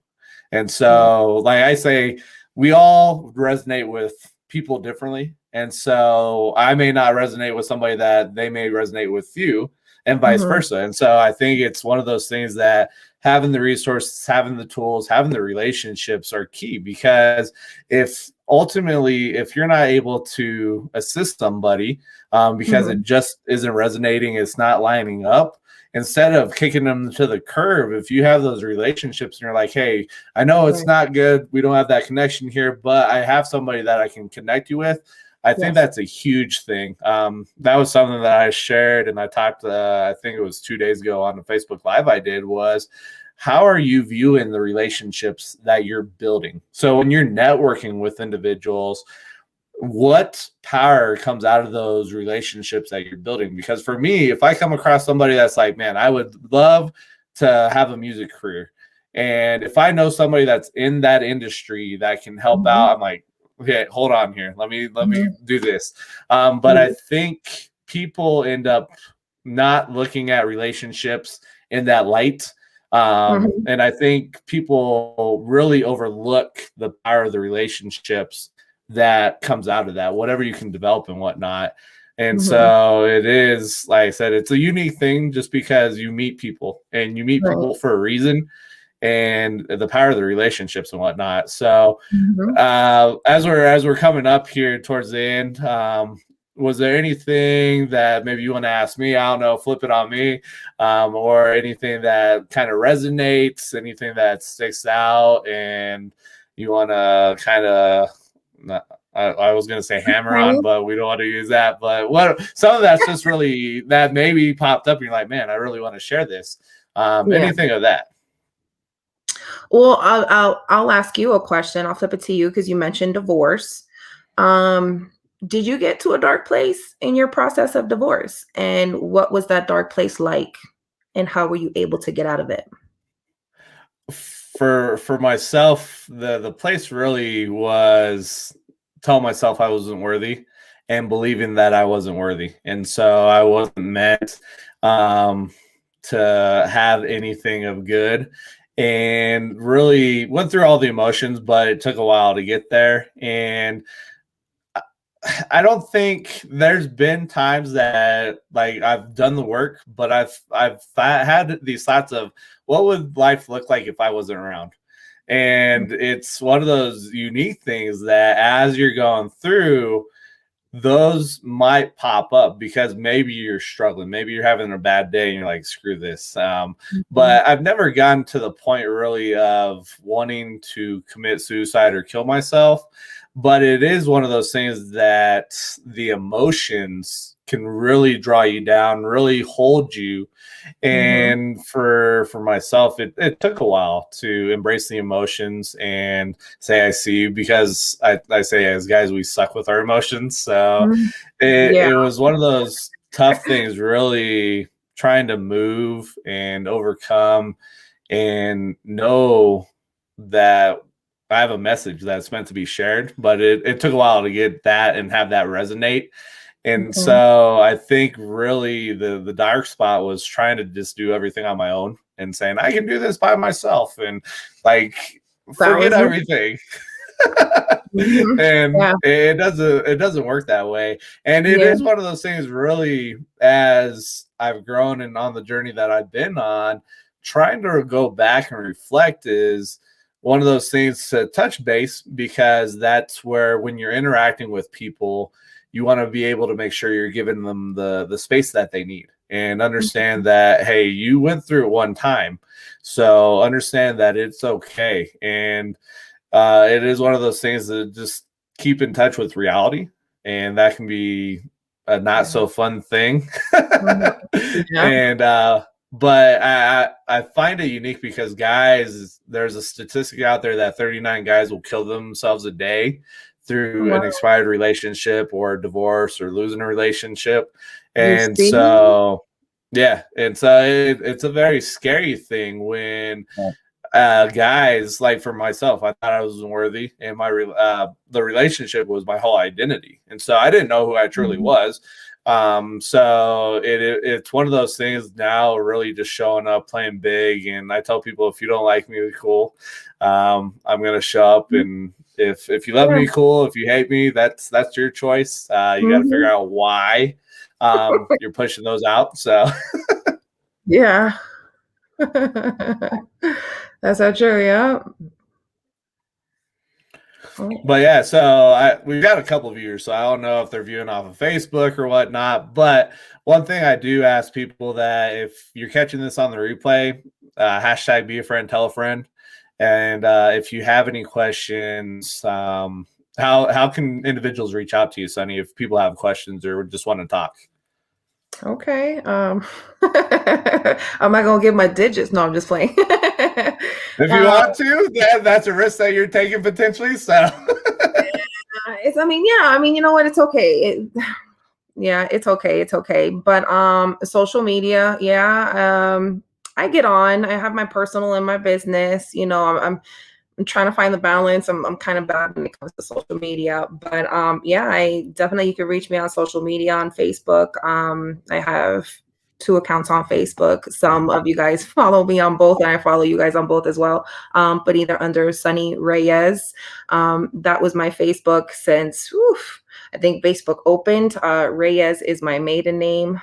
And Yeah. so, like I say, we all resonate with people differently. And so I may not resonate with somebody that they may resonate with you. and vice Mm-hmm. versa. And so I think it's one of those things that having the resources, having the tools, having the relationships are key, because if ultimately, if you're not able to assist somebody because Mm-hmm. it just isn't resonating, it's not lining up, instead of kicking them to the curb, if you have those relationships and you're like, hey, I know it's Right. not good, we don't have that connection here, but I have somebody that I can connect you with, I think Yes. that's a huge thing. That was something that I shared and I talked, I think it was 2 days ago on the Facebook Live I did, was how are you viewing the relationships that you're building? So when you're networking with individuals, what power comes out of those relationships that you're building? Because for me, if I come across somebody that's like, man, I would love to have a music career, and if I know somebody that's in that industry that can help Mm-hmm. out, I'm like, okay, hold on here, let me Mm-hmm. do this. But I think people end up not looking at relationships in that light. Mm-hmm. And I think people really overlook the power of the relationships that comes out of that, whatever you can develop and whatnot. And Mm-hmm. so it is, like I said, it's a unique thing just because you meet people and you meet Right. people for a reason, and the power of the relationships and whatnot. So Mm-hmm. as we're coming up here towards the end, was there anything that maybe you want to ask me? I don't know, flip it on me, or anything that kind of resonates, anything that sticks out, and you want to kind of, I was going to say hammer on, Honey? but we don't want to use that. But what some of that's just really that maybe popped up, and you're like, man, I really want to share this. Yeah. Anything of that. Well, I'll ask you a question. I'll flip it to you because you mentioned divorce. Um, did you get to a dark place in your process of divorce? And what was that dark place like? And how were you able to get out of it? For myself, the place really was telling myself I wasn't worthy and believing that I wasn't worthy, and so I wasn't meant um, to have anything of good, and really went through all the emotions, but it took a while to get there. And I don't think there's been times that like I've done the work, but I've had these thoughts of what would life look like if I wasn't around. And it's one of those unique things that as you're going through, those might pop up because maybe you're struggling, maybe you're having a bad day and you're like, screw this. Mhm. But I've never gotten to the point really of wanting to commit suicide or kill myself. But it is one of those things that the emotions can really draw you down, really hold you. Mhm. And for myself, it took a while to embrace the emotions and say I see you, because I say as guys we suck with our emotions. So Mhm. Yeah. it was one of those tough things, really trying to move and overcome and know that I have a message that's meant to be shared, but it took a while to get that and have that resonate. And Mhm. so I think really the dark spot was trying to just do everything on my own and saying I can do this by myself, and like That forget was me. everything. Mhm. And Yeah. it doesn't work that way. And it Yeah. is one of those things really, as I've grown and on the journey that I've been on, trying to go back and reflect is one of those things to touch base, because that's where when you're interacting with people, you want to be able to make sure you're giving them the space that they need, and understand that hey, you went through it one time, so understand that it's okay. And it is one of those things that just keep in touch with reality, and that can be a not Yeah. so fun thing. Mhm. Yeah. And but I find it unique because guys, there's a statistic out there that 39 guys will kill themselves a day through an Wow. expired relationship or divorce or losing a relationship. You And see? so yeah, it's a very scary thing when guys, like for myself, I thought I wasn't worthy, and the relationship was my whole identity, and so I didn't know who I truly Mhm. was. So it's one of those things now, really just showing up, playing big. And I tell people, if you don't like me, cool. I'm gonna show up, and if you love Yeah. me, cool. If you hate me, that's your choice. You got to figure Mhm. out why you're pushing those out. So Yeah. That's so true. Yeah. But yeah, so we've got a couple viewers, so I don't know if they're viewing off of Facebook or whatnot. But one thing I do ask people that if you're catching this on the replay, hashtag be a friend, tell a friend. And if you have any questions, how can individuals reach out to you, Sonny, if people have questions or just want to talk? Okay. I'm not gonna give my digits. No, I'm just playing. If you uh, want to, that's a risk that you're taking potentially. So I mean, yeah. I mean, you know what? It's okay. Yeah, it's okay. It's okay. But social media, yeah. I get on. I have my personal and my business. You know, I'm trying to find the balance. I'm kind of bad when it comes to social media, but yeah, I definitely you can reach me on social media on Facebook. I have two accounts on Facebook. Some of you guys follow me on both, and I follow you guys on both as well. But either under Sunny Reyes. That was my Facebook since I think Facebook opened. Reyes is my maiden name.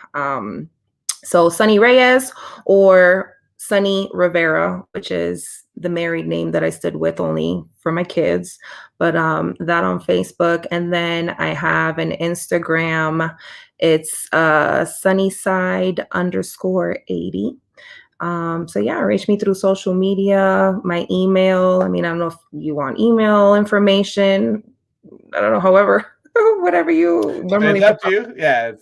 So Sunny Reyes or Sunny Rivera, which is the married name that I stood with only for my kids. But that on Facebook. And then I have an Instagram. It's Sunnyside underscore 80. So yeah, reach me through social media, my email. I mean, I don't know if you want email information. I don't know, however, whatever you normally it's up prefer. to you.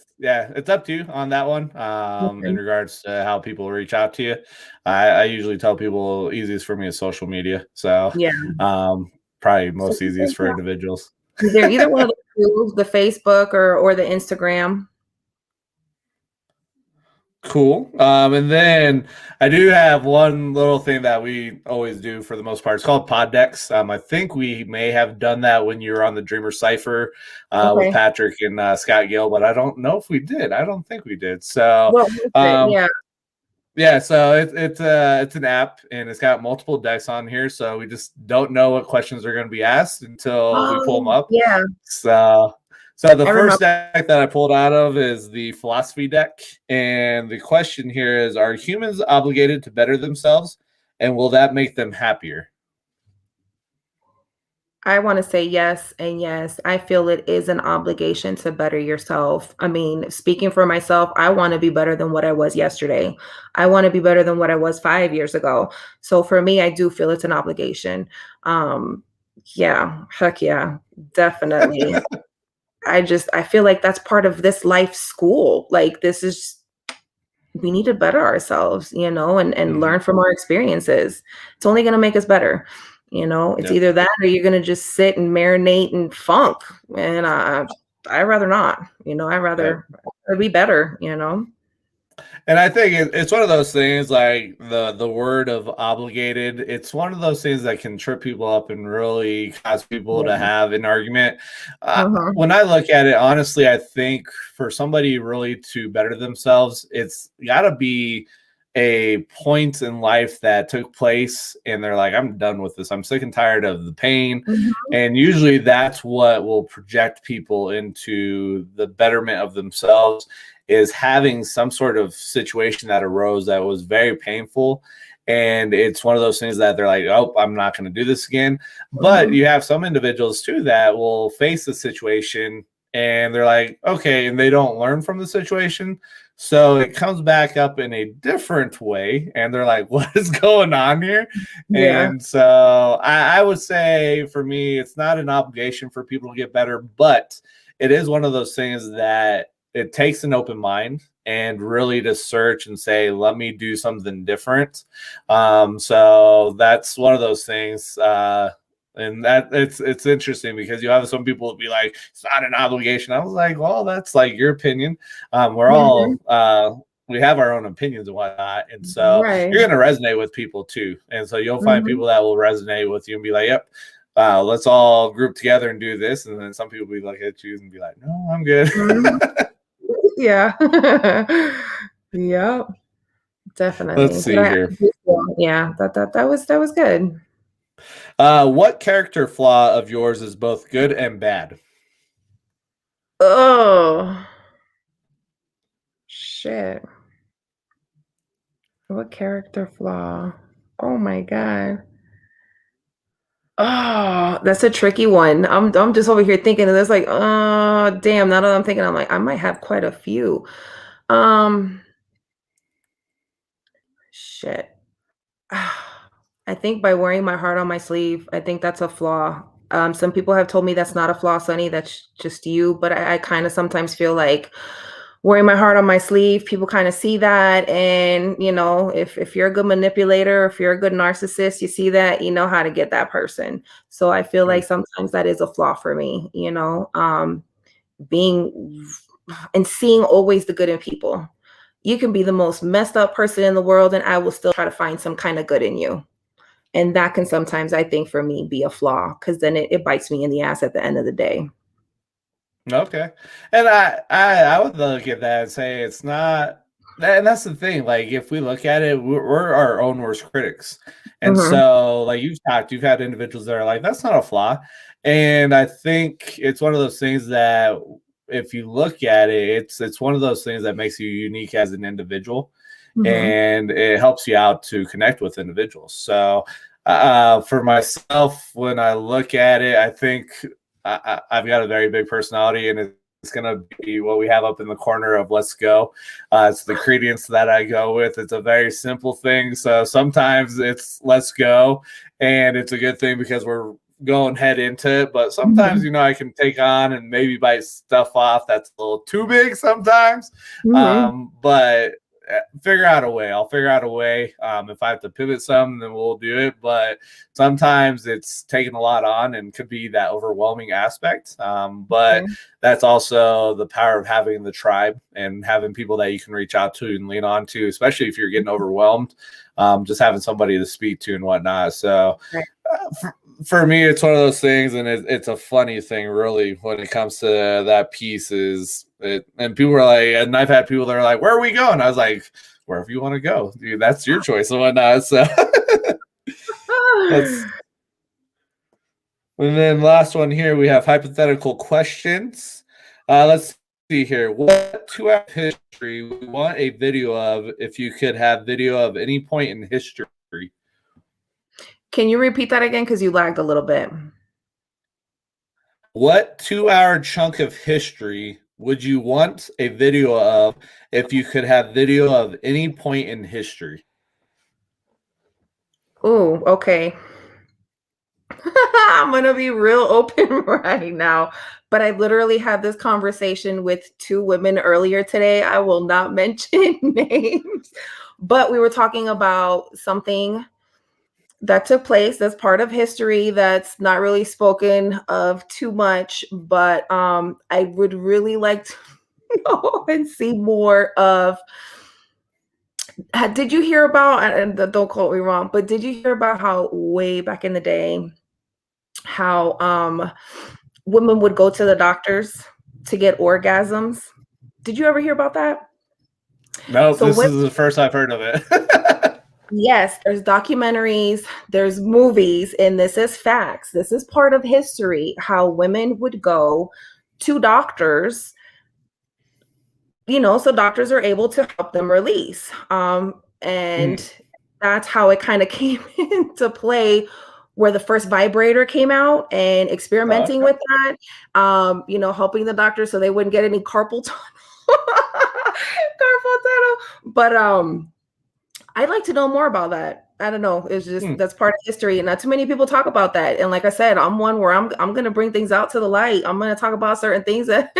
It's up to you on that one. In Okay. regards to how people reach out to you, I usually tell people easiest for me is social media. So, Yeah. probably So most easiest for individuals. they're either one of the two, the Facebook or the Instagram. Cool. And then I do have one little thing that we always do for the most part. It's called pod decks. I think we may have done that when you were on the Dreamer Cipher with Okay. Patrick and Scott Gill, but I don't know if we did. I don't think we did. So, What was it? um, Yeah. yeah, so it's an app and it's got multiple decks on here. So we just don't know what questions are going to be asked until we pull them Oh, up. yeah. So the I first remember. deck that I pulled out of is the philosophy deck, and the question here is: are humans obligated to better themselves, and will that make them happier? I want to say yes and yes. I feel it is an obligation to better yourself. I mean, speaking for myself, I want to be better than what I was yesterday. I want to be better than what I was 5 years ago. So for me, I do feel it's an obligation. Um, yeah, heck yeah, definitely. I feel like that's part of this life school. Like this is we need to better ourselves, you know, and Mm-hmm. learn from our experiences. It's only going to make us better. You know, it's Yep. either that or you're going to just sit and marinate and funk. And I rather not, you know, Yep. I'd be better, you know? And I think it's one of those things like the word of obligated. It's one of those things that can trip people up and really cause people to Yeah. have an argument. Uh-huh. When I look at it, honestly, I think for somebody really to better themselves, it's got to be a point in life that took place and they're like, I'm done with this. I'm sick and tired of the pain. Mhm. And usually that's what will project people into the betterment of themselves is having some sort of situation that arose that was very painful. And it's one of those things that they're like, oh, I'm not going to do this again. But Mhm. you have some individuals too that will face the situation and they're like, okay, and they don't learn from the situation. So it comes back up in a different way. And they're like, what is going on here? Yeah. And so I would say for me, it's not an obligation for people to get better, but it is one of those things that it takes an open mind and really to search and say, let me do something different. So that's one of those things. And that it's interesting because you have some people be like, it's not an obligation. I was like, well, that's like your opinion. We're Mhm. all we have our own opinions and whatnot. And so Right. you're gonna resonate with people too. And so you'll find Mhm. people that will resonate with you and be like, yep, let's all group together and do this. And then some people will be like at you and be like, no, I'm good. Mhm. Yeah. Yep, Let's definitely. But see here. yeah, that was good. What character flaw of yours is both good and bad? Oh, shit. What character flaw? Oh my God. Oh, that's a tricky one. I'm just over here thinking, and it's like, damn. Now that I'm thinking, I'm like, I might have quite a few. Um, shit. I think by wearing my heart on my sleeve, I think that's a flaw. Some people have told me that's not a flaw, Sonny. That's just you. But I kind of sometimes feel like wearing my heart on my sleeve, people kind of see that. And, if you're a good manipulator, if you're a good narcissist, you see that, you know how to get that person. So I feel like Mm. sometimes that is a flaw for me, being and seeing always the good in people. You can be the most messed up person in the world, and I will still try to find some kind of good in you. And that can sometimes, I think, for me, be a flaw because then it bites me in the ass at the end of the day. Okay. And I would look at that and say it's not, and that's the thing. Like, if we look at it, we're our own worst critics. And Hmm. so, like you've had individuals that are like, that's not a flaw. And I think it's one of those things that if you look at it, it's one of those things that makes you unique as an individual, Hmm. and it helps you out to connect with individuals. So, for myself, when I look at it, I think I've got a very big personality, and it's going to be what we have up in the corner of "Let's Go." It's the credence that I go with. It's a very simple thing, so sometimes it's "Let's go," and it's a good thing because we're going head into it. But sometimes, Hmm. I can take on and maybe bite stuff off that's a little too big sometimes. Hmm. But figure out a way. I'll figure out a way. If I have to pivot some, then we'll do it. But sometimes it's taking a lot on and could be that overwhelming aspect. But Okay. that's also the power of having the tribe and having people that you can reach out to and lean on to, especially if you're getting overwhelmed. Just having somebody to speak to and whatnot. So Right. for me, it's one of those things, and it's a funny thing, really, when it comes to that piece. Is it? And people are like, and I've had people that are like, "Where are we going?" I was like, "Wherever you want to go, dude. That's your choice and whatnot." So that's. And then last one here, we have hypothetical questions. Let's see here. What 2 hour history would you want a video of if you could have video of any point in history? Can you repeat that again? Because you lagged a little bit. What 2 hour chunk of history would you want a video of if you could have video of any point in history? Oh, okay. I'm gonna be real open right now. But I literally had this conversation with two women earlier today. I will not mention names, but we were talking about something that took place that's part of history that's not really spoken of too much. But I would really like to know and see more of. Did you hear about? And don't quote me wrong, but did you hear about how way back in the day, how women would go to the doctors to get orgasms? Did you ever hear about that? No, So this when is the first I've heard of it. Yes, there's documentaries, there's movies, and this is facts. This is part of history how women would go to doctors, so doctors are able to help them release. And Mm, that's how it kind of came into play where the first vibrator came out and experimenting okay. with that, helping the doctors so they wouldn't get any carpal tunnel. Carpal tunnel. But I'd like to know more about that. I don't know. It's just Mm, that's part of history, and not too many people talk about that. And like I said, I'm one where I'm gonna bring things out to the light. I'm gonna talk about certain things that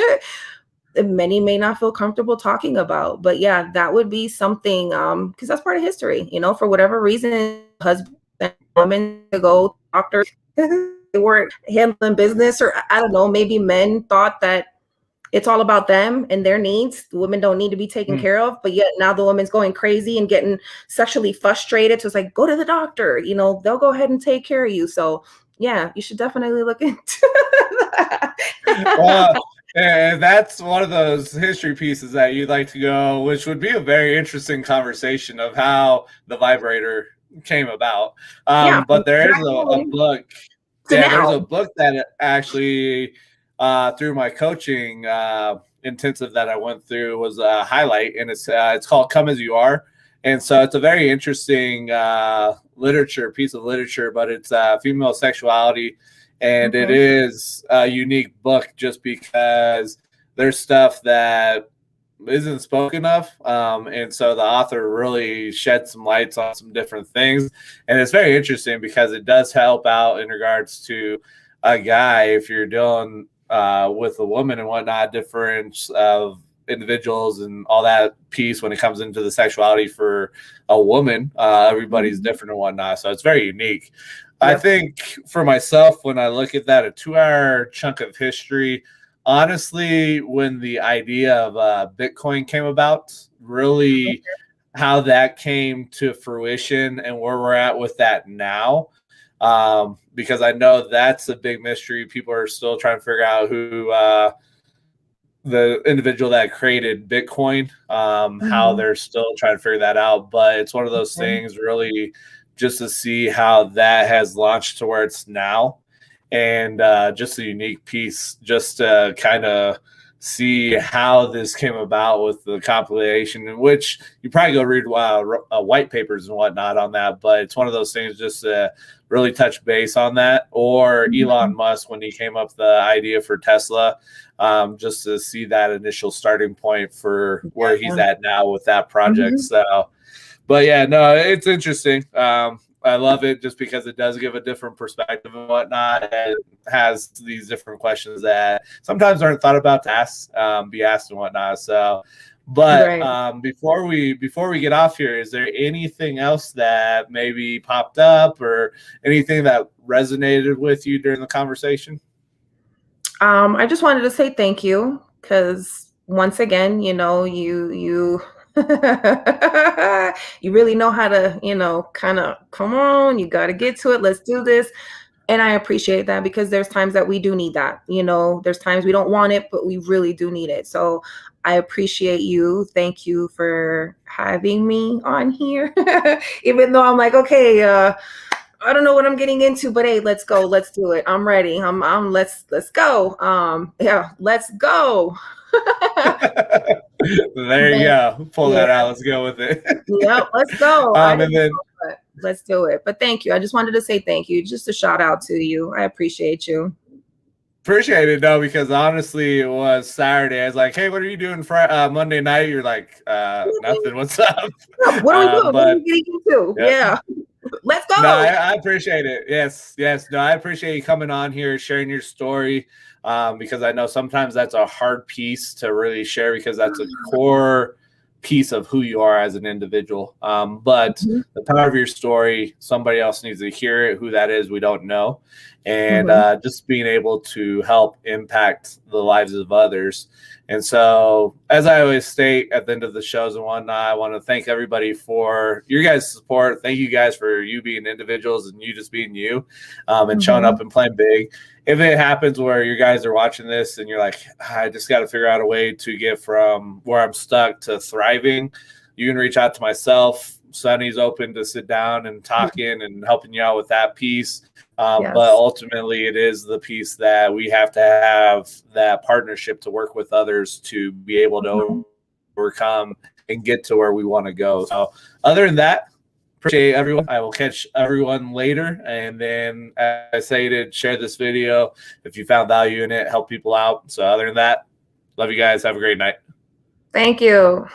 many may not feel comfortable talking about. But yeah, that would be something because that's part of history. For whatever reason, husband and women to go to doctors they weren't handling business, or I don't know, maybe men thought that it's all about them and their needs. The women don't need to be taken mm. care of, but yet now the woman's going crazy and getting sexually frustrated. So it's like, go to the doctor, they'll go ahead and take care of you. So yeah, you should definitely look into that. Well, and that's one of those history pieces that you'd like to go, which would be a very interesting conversation of how the vibrator came about. Yeah, from But there is back a then book. to Yeah, there's now. a book that actually, through my coaching intensive that I went through, was a highlight, and it's called "Come as You Are." And so it's a very interesting piece of literature, but it's female sexuality. And it is a unique book just because there's stuff that isn't spoken of. And so the author really shed some lights on some different things. And it's very interesting because it does help out in regards to a guy, if you're dealing with a woman and whatnot, difference of individuals and all that piece when it comes into the sexuality for a woman. Everybody's different and whatnot. So it's very unique. I think for myself, when I look at that, a 2-hour chunk of history, honestly, when the idea of Bitcoin came about, really how that came to fruition and where we're at with that now. Because I know that's a big mystery. People are still trying to figure out who the individual that created Bitcoin, how they're still trying to figure that out. But it's one of those things really just to see how that has launched to where it's now. And just a unique piece just to kind of see how this came about with the compilation, in which you probably go read white papers and whatnot on that. But it's one of those things just to really touch base on that. Or Elon Musk, when he came up with the idea for Tesla, just to see that initial starting point for where he's at now with that project. So, but yeah, no, it's interesting. I love it just because it does give a different perspective and whatnot. And has these different questions that sometimes aren't thought about to be asked and whatnot. So, but before we get off here, is there anything else that maybe popped up or anything that resonated with you during the conversation? I just wanted to say thank you because once again, you you really know how to, kind of come on, you got to get to it. Let's do this. And I appreciate that because there's times that we do need that. There's times we don't want it, but we really do need it. So I appreciate you. Thank you for having me on here. Even though I'm like, okay, I don't know what I'm getting into, but hey, let's go. Let's do it. I'm ready. Let's go. Yeah, let's go. There you go. Pull that out. Let's go with it. Yep, let's go. And then let's do it. But thank you. I just wanted to say thank you. Just a shout out to you. I appreciate you. Appreciate it, though, because honestly, it was Saturday. I was like, hey, what are you doing Monday night? You're like, nothing. What's up? What are we doing? What are we getting into? Yeah. Let's go. No, I appreciate it. Yes. No, I appreciate you coming on here, sharing your story, because I know sometimes that's a hard piece to really share because that's a core piece of who you are as an individual. But the power of your story, somebody else needs to hear it. Who that is, we don't know. And just being able to help impact the lives of others. And so, as I always state at the end of the shows and whatnot, I want to thank everybody for your guys' support. Thank you guys for you being individuals and you just being you, and showing up and playing big. If it happens where you guys are watching this and you're like, I just got to figure out a way to get from where I'm stuck to thriving, you can reach out to myself. Sonny's open to sit down and talking and helping you out with that piece. But ultimately, it is the piece that we have to have that partnership to work with others to be able to overcome and get to where we want to go. So other than that, appreciate everyone. I will catch everyone later. And then, as I say, to share this video if you found value in it, help people out. So other than that, love you guys. Have a great night. Thank you.